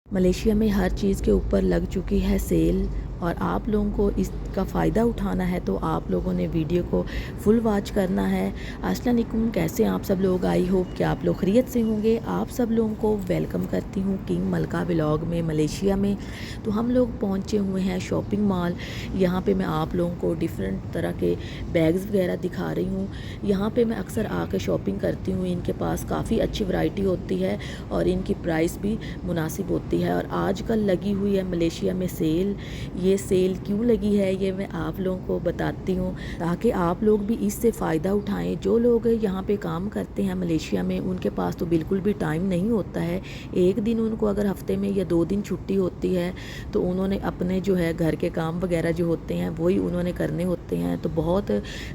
Malaysia में हर चीज़ के ऊपर लग चुकी है सेल और आप लोगों को इसका फ़ायदा उठाना है तो आप लोगों ने वीडियो को फुल वॉच करना है। अस्सलाम वालेकुम, कैसे आप सब लोग? आई होप कि आप लोग खैरियत से होंगे। आप सब लोगों को वेलकम करती हूँ किंग मलका व्लॉग में मलेशिया में। तो हम लोग पहुँचे हुए हैं शॉपिंग मॉल। यहाँ पे मैं आप लोगों को डिफरेंट तरह के बैग्स वगैरह दिखा रही हूँ। यहाँ पे मैं अक्सर आकर शॉपिंग करती हूँ। इनके पास काफ़ी अच्छी वैरायटी होती है और इनकी प्राइस भी मुनासिब होती है। और आजकल लगी हुई है मलेशिया में सेल। ये सेल क्यों लगी है ये मैं आप लोगों को बताती हूँ ताकि आप लोग भी इससे फ़ायदा उठाएं। जो लोग यहाँ पे काम करते हैं मलेशिया में उनके पास तो बिल्कुल भी टाइम नहीं होता है। एक दिन उनको अगर हफ्ते में या 2 दिन छुट्टी होती है तो उन्होंने अपने जो है घर के काम वगैरह जो होते हैं वही उन्होंने करने होते हैं। तो बहुत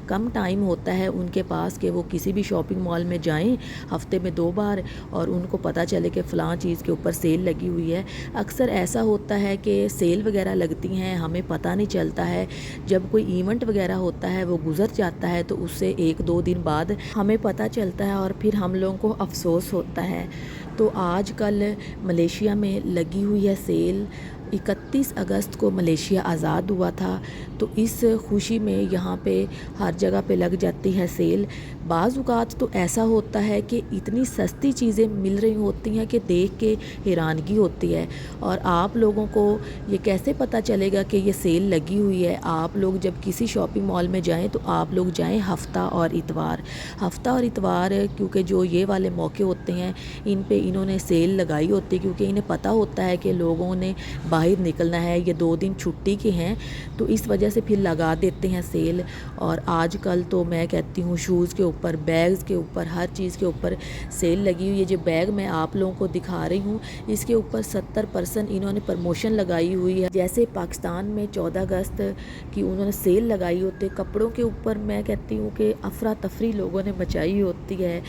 कम टाइम होता है उनके पास कि वो किसी भी शॉपिंग मॉल में जाएँ हफ्ते में 2 बार और उनको पता चले कि फ़लाँ चीज़ के ऊपर सेल लगी हुई है। अक्सर ऐसा होता है कि सेल वगैरह लगती हैं, हमें पता नहीं चलता है। जब कोई इवेंट वगैरह होता है वो गुजर जाता है तो उससे 1-2 दिन बाद हमें पता चलता है और फिर हम लोगों को अफसोस होता है। तो आजकल मलेशिया में लगी हुई है सेल। 31 अगस्त को मलेशिया आज़ाद हुआ था तो इस खुशी में यहाँ पे हर जगह पे लग जाती है सेल। बाज़ औक़ात तो ऐसा होता है कि इतनी सस्ती चीज़ें मिल रही होती हैं कि देख के हैरानगी होती है। और आप लोगों को ये कैसे पता चलेगा कि ये सेल लगी हुई है? आप लोग जब किसी शॉपिंग मॉल में जाएं तो आप लोग जाएं हफ़्ता और इतवार। क्योंकि जो ये वाले मौके होते हैं इन पे इन्होंने सेल लगाई होती है क्योंकि इन्हें पता होता है कि लोगों ने बाहर निकलना है, ये 2 दिन छुट्टी के हैं तो इस वजह से फिर लगा देते हैं सेल। और आजकल तो मैं कहती हूँ शूज़ के ऊपर, बैग्स के ऊपर, हर चीज़ के ऊपर सेल लगी हुई है। जो बैग मैं आप लोगों को दिखा रही हूँ इसके ऊपर 70% इन्होंने प्रमोशन लगाई हुई है। जैसे पाकिस्तान में 14 अगस्त की उन्होंने सेल लगाई होती है। कपड़ों के ऊपर मैं कहती हूँ कि अफरा तफरी लोगों ने मचाई होती है।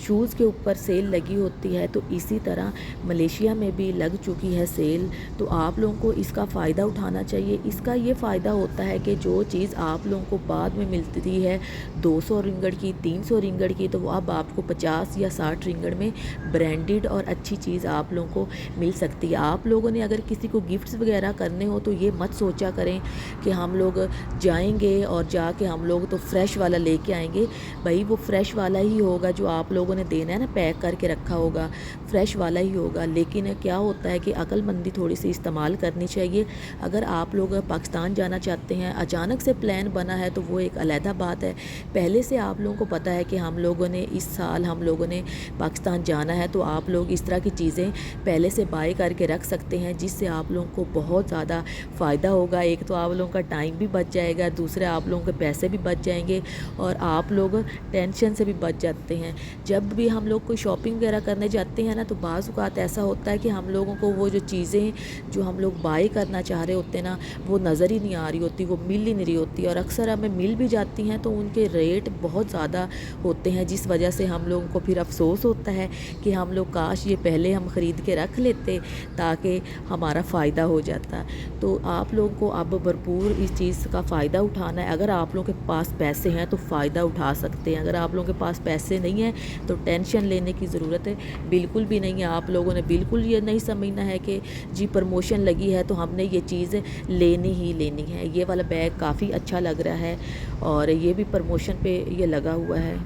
शूज़ के ऊपर सेल लगी होती है तो इसी तरह मलेशिया में भी लग चुकी है सेल। तो आप लोगों को इसका फ़ायदा उठाना चाहिए। इसका ये फ़ायदा होता है कि जो चीज़ आप लोगों को बाद में मिलती है 200 रिंगड़ की, 300 रिंगड़ की, तो वो अब आपको 50 या 60 रिंगड़ में ब्रांडेड और अच्छी चीज़ आप लोगों को मिल सकती है। आप लोगों ने अगर किसी को गिफ्ट्स वगैरह करने हो तो ये मत सोचा करें कि हम लोग जाएंगे और जाके हम लोग तो फ्रेश वाला लेके आएंगे। भाई वो फ्रेश वाला ही होगा जो आप लोगों ने देना है ना, पैक करके रखा होगा, फ्रेश वाला ही होगा। लेकिन क्या होता है कि अक्लमंदी थोड़ी सी इस्तेमाल करनी चाहिए। अगर आप लोग पाकिस्तान जाना चाहते हैं, अचानक से प्लान बना है तो वो एक अलहदा बात है। पहले से आप लोगों को पता है कि हम लोगों ने इस साल हम लोगों ने पाकिस्तान जाना है तो आप लोग इस तरह की चीज़ें पहले से बाय करके रख सकते हैं जिससे आप लोगों को बहुत ज़्यादा फ़ायदा होगा। एक तो आप लोगों का टाइम भी बच जाएगा, दूसरे आप लोगों के पैसे भी बच जाएंगे और आप लोग टेंशन से भी बच जाते हैं। जब भी हम लोग कोई शॉपिंग वगैरह करने जाते हैं ना तो बाज़ औक़ात ऐसा होता है कि हम लोगों को वो जो चीज़ें जो हम लोग बाय करना चाह रहे होते हैं ना वो नज़र ही नहीं आ रही होती, वो मिल ही नहीं रही होती। और अक्सर हमें मिल भी जाती हैं तो उनके रेट बहुत ज़्यादा होते हैं जिस वजह से हम लोगों को फिर अफसोस होता है कि हम लोग काश ये पहले हम ख़रीद के रख लेते ताकि हमारा फ़ायदा हो जाता। तो आप लोगों को अब भरपूर इस चीज़ का फ़ायदा उठाना है। अगर आप लोगों के पास पैसे हैं तो फ़ायदा उठा सकते हैं। अगर आप लोगों के पास पैसे नहीं हैं तो टेंशन लेने की ज़रूरत है बिल्कुल भी नहीं है। आप लोगों ने बिल्कुल ये नहीं समझना है कि जी प्रमोशन लगी है तो हमने ये चीज़ लेनी ही लेनी है। ये वाला बैग काफ़ी अच्छा लग रहा है और ये भी प्रमोशन पे ये लगा हुआ है।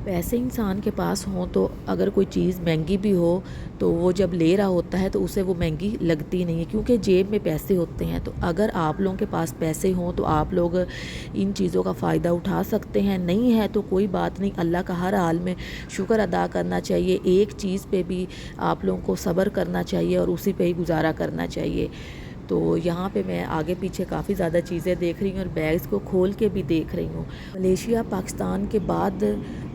पैसे इंसान के पास हों तो अगर कोई चीज़ महंगी भी हो तो वो जब ले रहा होता है तो उसे वो महंगी लगती नहीं है क्योंकि जेब में पैसे होते हैं। तो अगर आप लोगों के पास पैसे हों तो आप लोग इन चीज़ों का फ़ायदा उठा सकते हैं। नहीं है तो कोई बात नहीं, अल्लाह का हर हाल में शुक्र अदा करना चाहिए। एक चीज़ पे भी आप लोगों को सब्र करना चाहिए और उसी पे ही गुजारा करना चाहिए। तो यहाँ पे मैं आगे पीछे काफ़ी ज़्यादा चीज़ें देख रही हूँ और बैग्स को खोल के भी देख रही हूँ। मलेशिया पाकिस्तान के बाद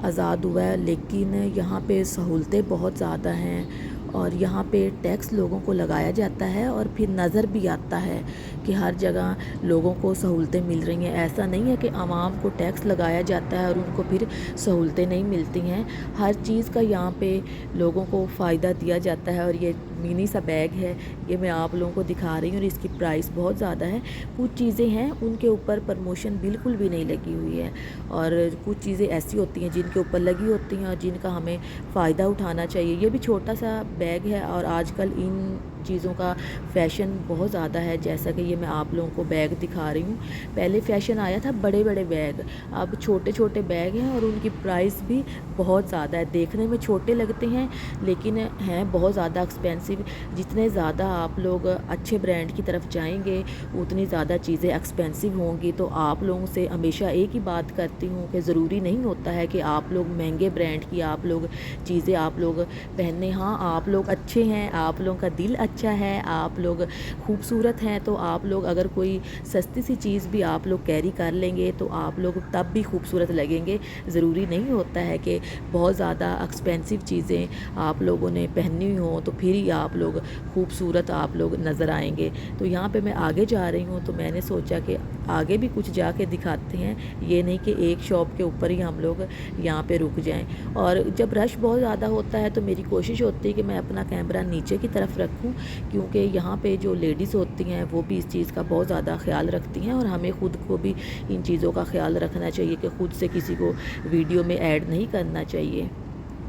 आज़ाद हुआ है लेकिन यहाँ पे सहूलतें बहुत ज़्यादा हैं और यहाँ पे टैक्स लोगों को लगाया जाता है और फिर नज़र भी आता है कि हर जगह लोगों को सहूलतें मिल रही हैं। ऐसा नहीं है कि आवाम को टैक्स लगाया जाता है और उनको फिर सहूलतें नहीं मिलती हैं। हर चीज़ का यहाँ पे लोगों को फ़ायदा दिया जाता है। और ये मिनी सा बैग है, ये मैं आप लोगों को दिखा रही हूँ और इसकी प्राइस बहुत ज़्यादा है। कुछ चीज़ें हैं उनके ऊपर प्रमोशन बिल्कुल भी नहीं लगी हुई है और कुछ चीज़ें ऐसी होती हैं जिनके ऊपर लगी होती हैं और जिनका हमें फ़ायदा उठाना चाहिए। ये भी छोटा सा बैग है और आजकल इन چیزوں کا فیشن بہت زیادہ ہے، جیسا کہ یہ میں آپ لوگوں کو بیگ دکھا رہی ہوں۔ پہلے فیشن آیا تھا بڑے بڑے بیگ، اب چھوٹے چھوٹے بیگ ہیں اور ان کی پرائس بھی بہت زیادہ ہے۔ دیکھنے میں چھوٹے لگتے ہیں لیکن ہیں بہت زیادہ ایکسپینسو۔ جتنے زیادہ آپ لوگ اچھے برانڈ کی طرف جائیں گے اتنی زیادہ چیزیں ایکسپینسو ہوں گی۔ تو آپ لوگوں سے ہمیشہ ایک ہی بات کرتی ہوں کہ ضروری نہیں ہوتا ہے کہ آپ لوگ مہنگے برانڈ کی آپ لوگ چیزیں آپ لوگ پہننے۔ ہاں آپ لوگ اچھے ہیں، آپ لوگوں کا دل اچھا ہے، آپ لوگ خوبصورت ہیں، تو آپ لوگ اگر کوئی سستی سی چیز بھی آپ لوگ کیری کر لیں گے تو آپ لوگ تب بھی خوبصورت لگیں گے۔ ضروری نہیں ہوتا ہے کہ بہت زیادہ ایکسپینسو چیزیں آپ لوگوں نے پہنی ہوئی ہوں تو پھر ہی آپ لوگ خوبصورت آپ لوگ نظر آئیں گے۔ تو یہاں پہ میں آگے جا رہی ہوں تو میں نے سوچا کہ آگے بھی کچھ جا کے دکھاتے ہیں، یہ نہیں کہ ایک شاپ کے اوپر ہی ہم لوگ یہاں پہ رک جائیں۔ اور جب رش بہت زیادہ ہوتا ہے تو میری کوشش ہوتی ہے کہ میں اپنا کیمرہ نیچے کی طرف رکھوں، کیونکہ یہاں پہ جو لیڈیز ہوتی ہیں وہ بھی اس چیز کا بہت زیادہ خیال رکھتی ہیں اور ہمیں خود کو بھی ان چیزوں کا خیال رکھنا چاہیے کہ خود سے کسی کو ویڈیو میں ایڈ نہیں کرنا چاہیے۔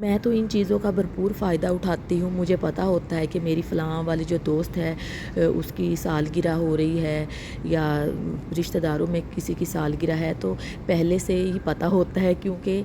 میں تو ان چیزوں کا بھرپور فائدہ اٹھاتی ہوں۔ مجھے پتہ ہوتا ہے کہ میری فلاں والی جو دوست ہے اس کی سالگرہ ہو رہی ہے یا رشتہ داروں میں کسی کی سالگرہ ہے، تو پہلے سے ہی پتہ ہوتا ہے، کیونکہ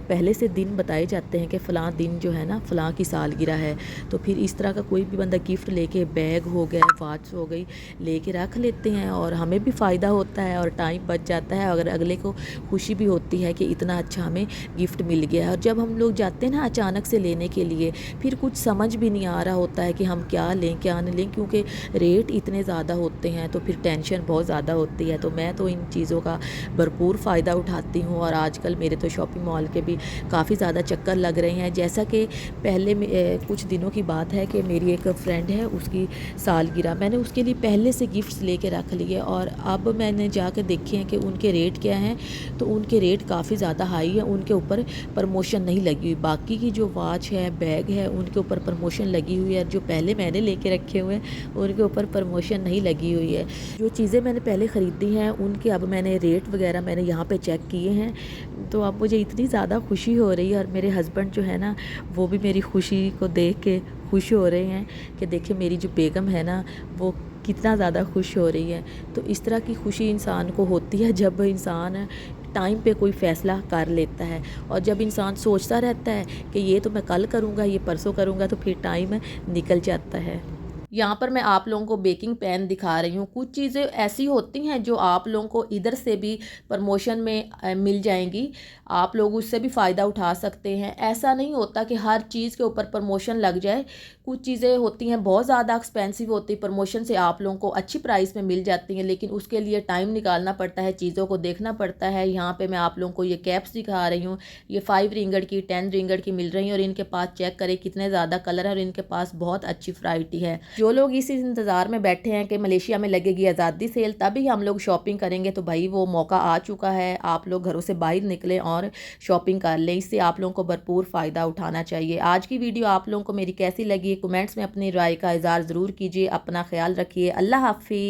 پہلے سے دن بتائے جاتے ہیں کہ فلاں دن جو ہے نا فلاں کی سالگرہ ہے، تو پھر اس طرح کا کوئی بھی بندہ گفٹ لے کے، بیگ ہو گیا، واچ ہو گئی، لے کے رکھ لیتے ہیں اور ہمیں بھی فائدہ ہوتا ہے اور ٹائم بچ جاتا ہے، اگر اگلے کو خوشی بھی ہوتی ہے کہ اتنا اچھا ہمیں گفٹ مل گیا ہے۔ اور جب ہم لوگ جاتے ہیں نا اچانک سے لینے کے لیے، پھر کچھ سمجھ بھی نہیں آ رہا ہوتا ہے کہ ہم کیا لیں کیا نہ لیں، کیونکہ ریٹ اتنے زیادہ ہوتے ہیں تو پھر ٹینشن بہت زیادہ ہوتی ہے۔ تو میں تو ان چیزوں کا بھرپور فائدہ اٹھاتی ہوں اور آج کل میرے تو شاپنگ مال کے بھی کافی زیادہ چکر لگ رہے ہیں۔ جیسا کہ پہلے کچھ دنوں کی بات ہے کہ میری ایک فرینڈ ہے، اس کی سالگرہ، میں نے اس کے لیے پہلے سے گفٹس لے کے رکھ لیے اور اب میں نے جا کے دیکھے ہیں کہ ان کے ریٹ کیا ہیں، تو ان کے ریٹ کافی زیادہ ہائی ہیں، ان کے اوپر پروموشن نہیں لگی ہوئی۔ باقی کی جو واچ ہے، بیگ ہے، ان کے اوپر پروموشن لگی ہوئی ہے، جو پہلے میں نے لے کے رکھے ہوئے ہیں ان کے اوپر پروموشن نہیں لگی ہوئی ہے۔ جو چیزیں میں نے پہلے خریدی ہیں ان کے اب میں نے ریٹ وغیرہ میں نے یہاں پہ چیک کیے ہیں، تو اب مجھے اتنی زیادہ خوشی ہو رہی ہے اور میرے ہسبینڈ جو ہے نا وہ بھی میری خوشی کو دیکھ کے خوش ہو رہے ہیں کہ دیکھیں میری جو بیگم ہے نا وہ کتنا زیادہ خوش ہو رہی ہے۔ تو اس طرح کی خوشی انسان کو ہوتی ہے جب انسان ٹائم پہ کوئی فیصلہ کر لیتا ہے، اور جب انسان سوچتا رہتا ہے کہ یہ تو میں کل کروں گا، یہ پرسوں کروں گا، تو پھر ٹائم نکل جاتا ہے۔ یہاں پر میں آپ لوگوں کو بیکنگ پین دکھا رہی ہوں۔ کچھ چیزیں ایسی ہوتی ہیں جو آپ لوگوں کو ادھر سے بھی پروموشن میں مل جائیں گی، آپ لوگ اس سے بھی فائدہ اٹھا سکتے ہیں۔ ایسا نہیں ہوتا کہ ہر چیز کے اوپر پروموشن لگ جائے، کچھ چیزیں ہوتی ہیں بہت زیادہ ایکسپینسو ہوتی، پروموشن سے آپ لوگوں کو اچھی پرائس میں مل جاتی ہیں، لیکن اس کے لیے ٹائم نکالنا پڑتا ہے، چیزوں کو دیکھنا پڑتا ہے۔ یہاں پہ میں آپ لوگوں کو یہ کیپس دکھا رہی ہوں، یہ 5 رنگڑ کی 10 رنگڑ کی مل رہی ہیں اور ان کے پاس چیک کریں کتنے زیادہ کلر ہیں اور ان کے پاس بہت اچھی ورائٹی ہے۔ جو لوگ اس انتظار میں بیٹھے ہیں کہ ملیشیا میں لگے گی آزادی سیل تبھی ہم لوگ شاپنگ کریں گے، تو بھائی وہ موقع آ چکا ہے، آپ لوگ گھروں سے باہر نکلیں اور شاپنگ کر لیں، اس سے آپ لوگوں کو بھرپور فائدہ اٹھانا چاہیے۔ آج کی ویڈیو آپ لوگوں کو میری کیسی لگی، کمنٹس میں اپنی رائے کا اظہار ضرور کیجیے۔ اپنا خیال رکھیے، اللہ حافظ۔